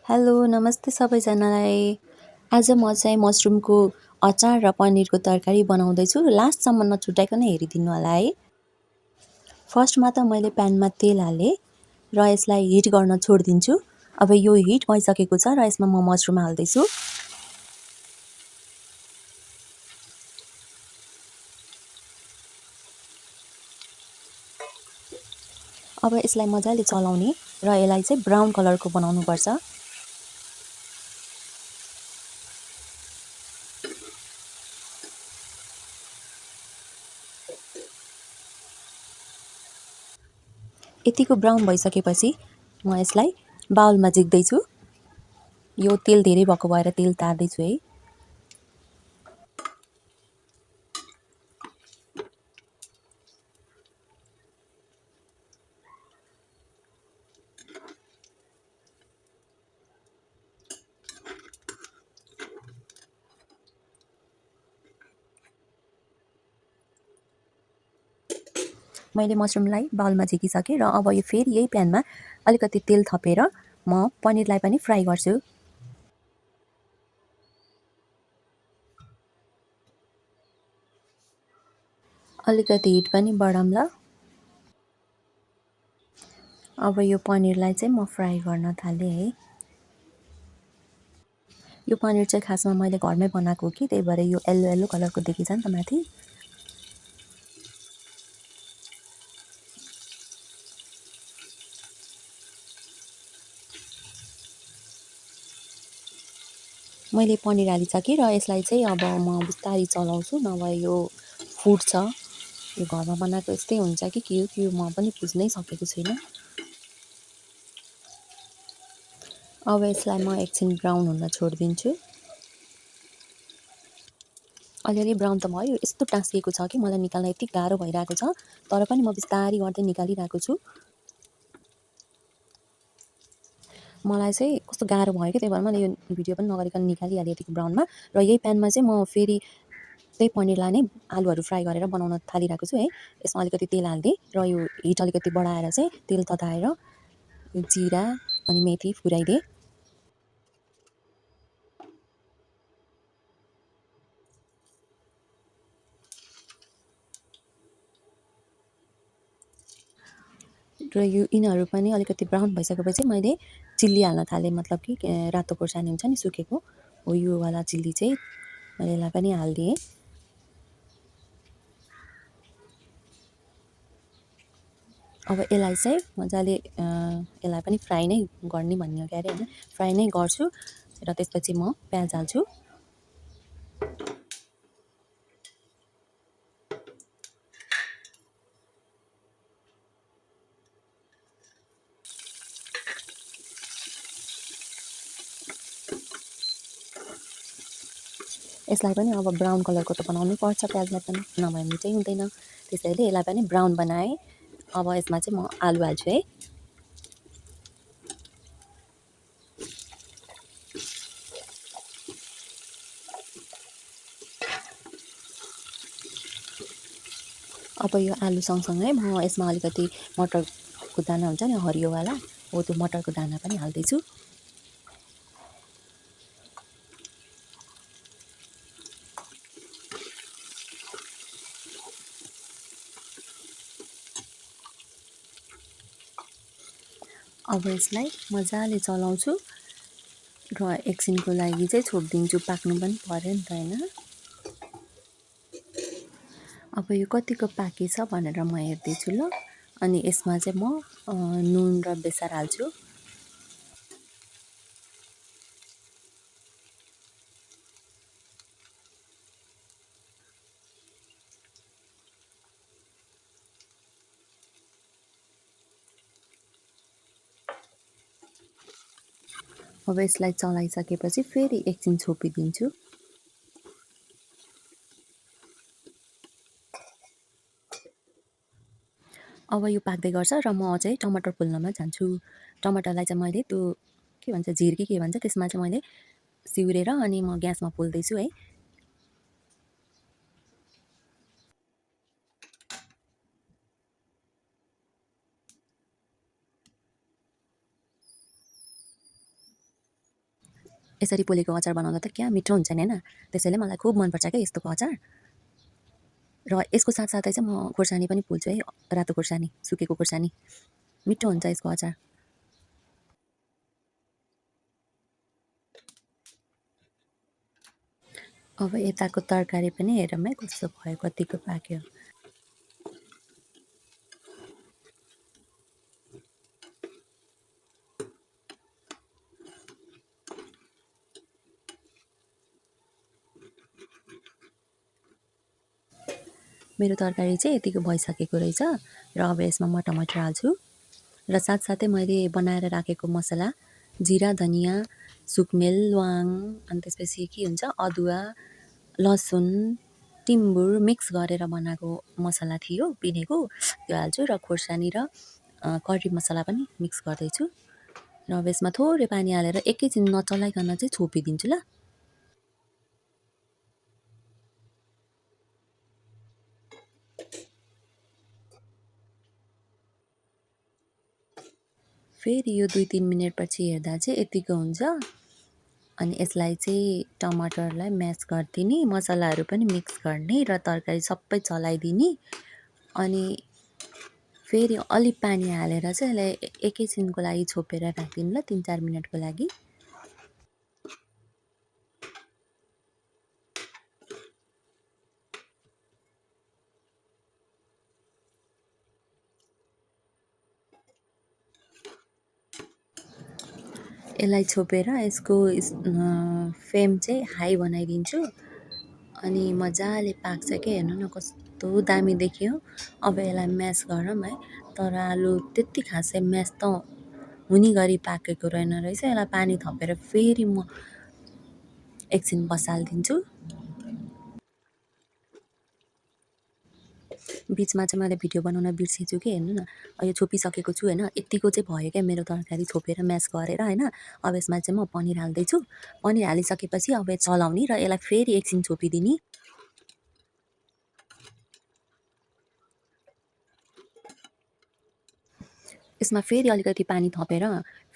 Hello नमस्ते सबैजनालाई। आज म चाहिँ मसरुमको अचार र पनिरको तरकारी बनाउँदैछु। लास्टसम्म नछुटाइकन हेरिदिनु होला है। फर्स्टमा त मैले प्यानमा तेल हालेँ र यसलाई हिट गर्न छोडिदिन्छु। अब यो हिट भइसकेको छ र यसमा म मसरुम हाल्दैछु। अब यसलाई मजाले चलाउने र यसलाई चाहिँ ब्राउन कलरको बनाउनुपर्छ। यतिको ब्राउन भइसकेपछि म यसलाई बाउलमा झिक्दैछु। यो तेल धेरै भएको भएर तेल तार्दैछु है। मैले मसरुमलाई बाउलमा झिकिसकेँ र अब यो फेरि यही प्यानमा अलिकति तेल थपेर म पनिरलाई पनि फ्राई गर्छु। अलिकति हिट पनि बढाउँला। अब यो पनिरलाई चाहिँ म फ्राई गर्न थालेँ है। यो पनिर चाहिँ खासमा मैले घरमै बनाएको हो कि त्यही भएर यो येल्लो येल्लो कलरको देखिन्छ नि त माथि। मैले पनिर हालिसकेँ र यसलाई चाहिँ अब म बिस्तारै चलाउँछु, नभए यो फुट्छ। यो घरमा बनाएको यस्तै हुन्छ कि के हो त्यो म पनि बुझ्नै सकेको छुइनँ। अब यसलाई म एकछिन ब्राउन हुन छोडिदिन्छु। अलिअलि ब्राउन त भयो, यस्तो टाँसिएको छ कि मलाई निकाल्न यति गाह्रो भइरहेको छ, तर पनि म बिस्तारै गर्दै निकालिरहेको छु। मलाई चाहिँ कस्तो गाह्रो भयो कि त्यही भएर मैले यो भिडियो पनि नगरिकन निकालिहालेँ यतिको ब्राउनमा। र यही प्यानमा चाहिँ म फेरि त्यही पनिरलाई नै आलुहरू फ्राई गरेर बनाउन थालिरहेको छु है। यसमा अलिकति तेल हालिदिएँ र यो हिट अलिकति बढाएर चाहिँ तेल तताएर जिरा अनि मेथी फुराइदिएँ। र यो यिनीहरू पनि अलिकति ब्राउन भइसकेपछि मैले चिल्ली हाल्न थालेँ, मतलब कि रातो खोर्सानी हुन्छ नि सुकेको, हो यो वाला चिल्ली चाहिँ मैले यसलाई पनि हालिदिएँ। अब यसलाई चाहिँ मजाले यसलाई पनि फ्राई नै गर्ने भन्ने हो क्या अरे होइन, फ्राई नै गर्छु र त्यसपछि म प्याज हाल्छु। यसलाई पनि अब ब्राउन कलरको त बनाउनै पर्छ प्याजलाई पनि, नभए मिठै हुँदैन। त्यसैले यसलाई पनि ब्राउन बनाएँ। अब यसमा चाहिँ म आलु हाल्छु है। अब यो आलु सँगसँगै म यसमा अलिकति मटरको दाना हुन्छ नि हरियोवाला, हो त्यो मटरको दाना पनि हाल्दैछु। अब यसलाई मजाले चलाउँछु र एकछिनको लागि चाहिँ छोडिदिन्छु, पाक्नु पनि पऱ्यो नि त होइन। अब यो कतिको पाकेछ भनेर म हेर्दैछु ल। अनि यसमा चाहिँ म नुन र बेसार हाल्छु। अब यसलाई चलाइसकेपछि फेरि एकछिन छोपिदिन्छु। अब यो पाक्दै गर्छ र म चाहिँ टमाटर पोल्नमा जान्छु। टमाटरलाई चाहिँ मैले त्यो के भन्छ झिर कि के भन्छ त्यसमा चाहिँ मैले सिउरेर अनि म ग्यासमा पोल्दैछु है। यसरी पोलेको अचार बनाउँदा त क्या मिठो हुन्छ नि हैन। त्यसैले मलाई खुब मनपर्छ क्या यस्तोको अचार। र यसको साथसाथै चाहिँ म खोर्सानी पनि पोल्छु है, रातो खोर्सानी, सुकेको खोर्सानी। मिठो हुन्छ यसको अचार। अब यताको तरकारी पनि हेरौँ है कस्तो भयो, कतिको पाक्यो। मेरो तरकारी चाहिँ यतिको भइसकेको रहेछ र अब यसमा म टमाटर हाल्छु र साथसाथै मैले बनाएर राखेको मसला जिरा, धनियाँ, सुकमेल, ल्वाङ अनि त्यसपछि के हुन्छ अदुवा, लसुन, टिम्बुर मिक्स गरेर बनाएको मसला थियो पिनेको, त्यो हाल्छु र खोर्सानी र करी मसला पनि मिक्स गर्दैछु र अब यसमा थोरै पानी हालेर एकैछिन नचलाइकन चाहिँ छोपिदिन्छु ल। फेरि यो 2-3 मिनेटपछि हेर्दा चाहिँ यतिको हुन्छ। अनि यसलाई चाहिँ टमाटरलाई म्यास गरिदिने, मसलाहरू पनि मिक्स गर्ने र तरकारी सबै चलाइदिने। अनि फेरि अलि पानी हालेर चाहिँ यसलाई एकैछिनको लागि छोपेर राखिदिनु ल 3-4 मिनटको लागि। यसलाई छोपेर यसको फ्लेम चाहिँ हाई बनाइदिन्छु अनि मजाले पाक्छ क्या। हेर्नु न कस्तो दामी देखियो। अब यसलाई म्यास गरौँ है, तर आलु त्यति खासै म्यास त हुने गरी पाकेको रहेन रहेछ। यसलाई पानी थपेर फेरि म एकछिन बसालिदिन्छु। बिचमा चाहिँ मैले भिडियो बनाउन बिर्सेछु कि हेर्नु न, यो छोपिसकेको छु होइन, यत्तिको चाहिँ भयो क्या मेरो तरकारी छोपेर म्यास गरेर होइन। अब यसमा चाहिँ म पनिर हाल्दैछु। पनिर हालिसकेपछि अब चलाउने र यसलाई फेरि एकछिन छोपिदिने। यसमा फेरि अलिकति पानी थपेर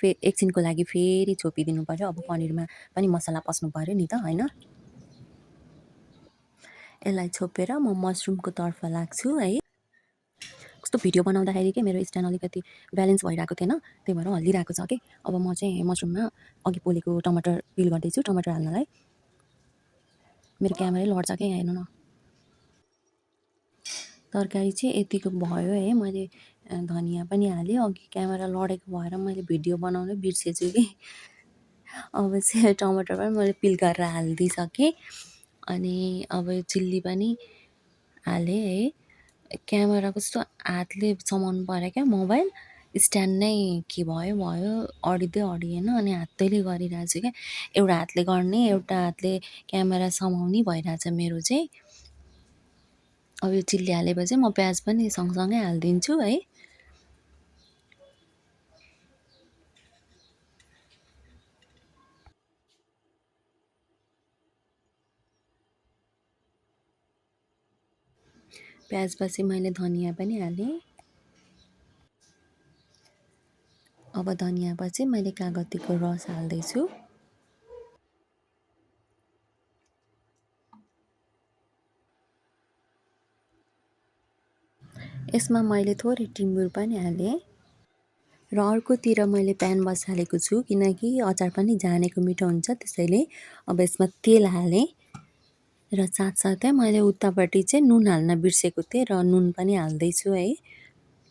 एकछिनको लागि फेरि छोपिदिनु पर्यो। अब पनिरमा पनि मसला पस्नु पर्यो नि त होइन। यसलाई छोपेर म मसरुमको तर्फ लाग्छु है। कस्तो भिडियो बनाउँदाखेरि के मेरो स्ट्यान्ड अलिकति ब्यालेन्स भइरहेको थिएन, त्यही भएर हल्लिरहेको छ कि। अब म चाहिँ मसरुममा अघि पोलेको टमाटर पिल गर्दैछु टमाटर हाल्नलाई। मेरो क्यामेरै लड्छ क्या यहाँ हेर्नु न। तरकारी चाहिँ यतिको भयो है। मैले धनियाँ पनि हालेँ, अघि क्यामेरा लडेको भएर मैले भिडियो बनाउनै बिर्सेछु कि। अब चाहिँ टमाटर पनि मैले पिल गरेर हालिदिइसकेँ। अनि अब चिल्ली पनि हालेँ है। क्यामेरा कस्तो हातले समाउनु पऱ्यो क्या मोबाइल, स्ट्यान्ड नै के भयो भयो अडिँदै अडिएन अनि हातैले गरिरहेको छु क्या। एउटा हातले गर्ने एउटा हातले क्यामेरा समाउने भइरहेछ मेरो चाहिँ। अब यो चिल्ली हालेपछि म प्याज पनि सँगसँगै हालिदिन्छु है। प्याजपछि मैले धनियाँ पनि हालेँ। अब धनियाँपछि मैले कागतीको रस हाल्दैछु। यसमा मैले थोरै टिम्बुर पनि हालेँ र अर्कोतिर मैले प्यान बसालेको छु किनकि अचार पनि जानेको मिठो हुन्छ, त्यसैले अब यसमा तेल हालेँ र साथसाथै मैले उतापट्टि चाहिँ नुन हाल्न बिर्सेको थिएँ र नुन पनि हाल्दैछु है।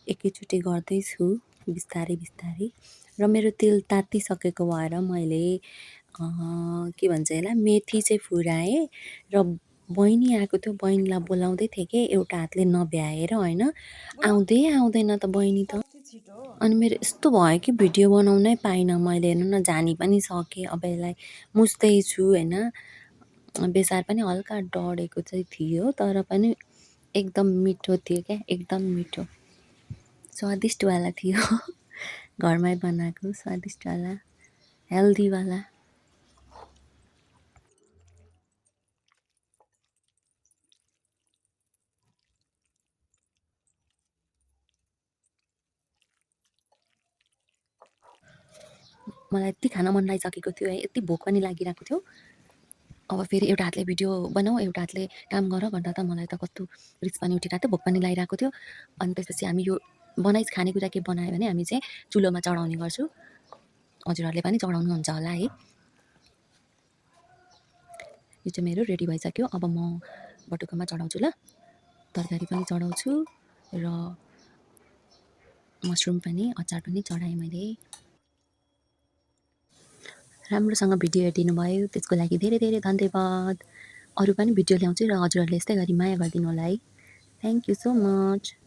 एकैचोटि गर्दैछु बिस्तारै बिस्तारै। र मेरो तेल तातिसकेको भएर मैले के भन्छ यसलाई मेथी चाहिँ फुराएँ र बहिनी आएको थियो, बहिनीलाई बोलाउँदै थिएँ कि एउटा हातले नभ्याएर होइन। आउँदै आउँदैन त बहिनी त। अनि मेरो यस्तो भयो कि भिडियो बनाउनै पाइनँ मैले। हेर्नु न जानी पनि सकेँ। अब यसलाई मुछ्दैछु होइन। बेसार पनि हल्का डढेको चाहिँ थियो तर पनि एकदम मिठो थियो क्या, एकदम मिठो स्वादिष्टवाला थियो। घरमै बनाएको स्वादिष्टवाला हेल्दीवाला। मलाई यति खान मन लागिसकेको थियो है, यति भोक पनि लागिरहेको थियो। अब फेरि एउटा हातले भिडियो बनाऊ, एउटा हातले काम गर भन्दा त मलाई त कस्तो रिस पनि उठिरहेको थियो, भोक पनि लागिरहेको थियो। अनि त्यसपछि हामी यो खानेकुरा के बनायो भने हामी चाहिँ चुलोमा चढाउने गर्छौँ। हजुरहरूले पनि चढाउनुहुन्छ होला है। यो चाहिँ मेरो रेडी भइसक्यो। अब म बटुकामा चढाउँछु ल। तरकारी पनि चढाउँछु र मसरुम पनि, अचार पनि चढाएँ मैले। राम्रोसँग भिडियो हेरिदिनु भयो, त्यसको लागि धेरै धेरै धन्यवाद। अरू पनि भिडियो ल्याउँछु र हजुरहरूले यस्तै गरी माया गरिदिनु होला है। Thank you so much.